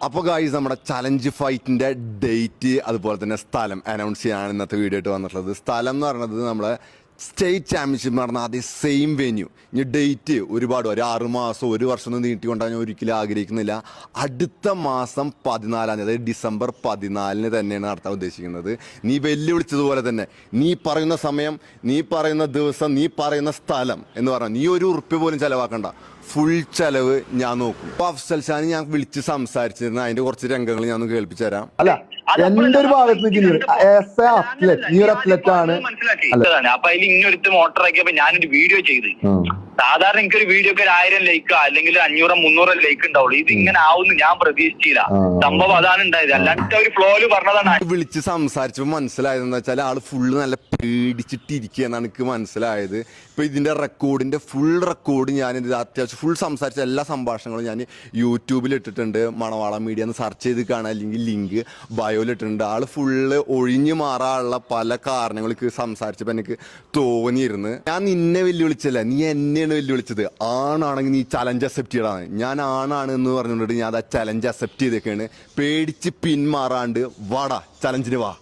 അപ്പോൾ ഗായ്സ് നമ്മുടെ challenge ഫൈറ്റിൻ്റെ date അതുപോലെ തന്നെ സ്ഥലം അനൗൺസ് ചെയ്യാനാണ് ഇന്നത്തെ വീഡിയോ ആയിട്ട് വന്നിട്ടുള്ളത്. സ്ഥലം എന്ന് പറയുന്നത് നമ്മളെ സ്റ്റേറ്റ് ചാമ്പ്യൻഷിപ്പ് നടന്ന അതേ സെയിം വെന്യൂ. ഇനി ഡേറ്റ് ഒരുപാട് ഒരു 6 മാസം 1 വർഷം ഒന്നും നീട്ടിക്കൊണ്ടാണ് ഞാൻ ഒരിക്കലും ആഗ്രഹിക്കുന്നില്ല. അടുത്ത മാസം 14 അതായത് ഡിസംബർ 14 തന്നെയാണ് നടത്താൻ ഉദ്ദേശിക്കുന്നത്. നീ വെല്ലുവിളിച്ചതുപോലെ തന്നെ നീ പറയുന്ന സമയം, നീ പറയുന്ന ദിവസം, നീ പറയുന്ന സ്ഥലം എന്ന് പറഞ്ഞാൽ നീ ഒരു ഉറുപ്പ്യ പോലും ചിലവാക്കണ്ട, ഫുൾ ചെലവ് ഞാൻ നോക്കും. അപ്പൊ അഫ്സൽ ഷാന് ഞാൻ വിളിച്ച് സംസാരിച്ചിരുന്നു, അതിന്റെ കുറച്ച് രംഗങ്ങൾ ഞാൻ ഒന്ന് കേൾപ്പിച്ചു തരാം. അല്ല എന്റെ ഒരു ഭാഗത്ത് മനസ്സിലാക്കി. അപ്പൊ അതിൽ ഇങ്ങൊരുത്ത് മോട്ടറാക്കിയപ്പോ ഞാനൊരു വീഡിയോ ചെയ്ത്, സാധാരണ എനിക്കൊരു വീഡിയോക്ക് 1000 ലൈക്ക് അല്ലെങ്കിൽ 500-300 ലൈക്ക് ഉണ്ടാവുള്ളൂ. ഇത് ഇങ്ങനെ ആവുന്നു ഞാൻ പ്രതീക്ഷിച്ചില്ല. സംഭവം അതാണ് ഉണ്ടായത്, അല്ലാണ്ട് ഒരു ഫ്ലോയില് പറഞ്ഞതാണ്. വിളിച്ച് സംസാരിച്ചപ്പോ മനസ്സിലായതെന്ന് വെച്ചാൽ ആള് ഫുള്ള് നല്ല പേടിച്ചിട്ടിരിക്കുക എന്നാണ് എനിക്ക് മനസ്സിലായത്. ഇപ്പൊ ഇതിന്റെ റെക്കോർഡിന്റെ ഫുൾ റെക്കോർഡ് ഞാൻ അത്യാവശ്യം ഫുൾ സംസാരിച്ച എല്ലാ സംഭാഷണങ്ങളും ഞാൻ യൂട്യൂബിൽ ഇട്ടിട്ടുണ്ട്. മണവാള മീഡിയ എന്ന് സെർച്ച് ചെയ്ത് കാണാൻ, അല്ലെങ്കിൽ ലിങ്ക് ബയോയിലിട്ടുണ്ട്. ആള് ഫുള്ള് ഒഴിഞ്ഞു മാറാനുള്ള പല കാരണങ്ങൾക്ക് സംസാരിച്ചപ്പോ എനിക്ക് തോന്നിയിരുന്നു, ഞാൻ നിന്നെ വെല്ലുവിളിച്ചല്ല, നീ എന്നെയാണ് വെല്ലുവിളിച്ചത്. ആണാണെങ്കിൽ നീ ചലഞ്ച് അക്സെപ്റ്റ് ചെയ്യലാണ്. ഞാൻ ആണാണ് എന്ന് പറഞ്ഞുകൊണ്ട് ഞാൻ ആ ചലഞ്ച് അക്സെപ്റ്റ് ചെയ്തേക്കാണ്. പേടിച്ച് പിന്മാറാണ്ട് വാടാ, ചലഞ്ചിന് വാ.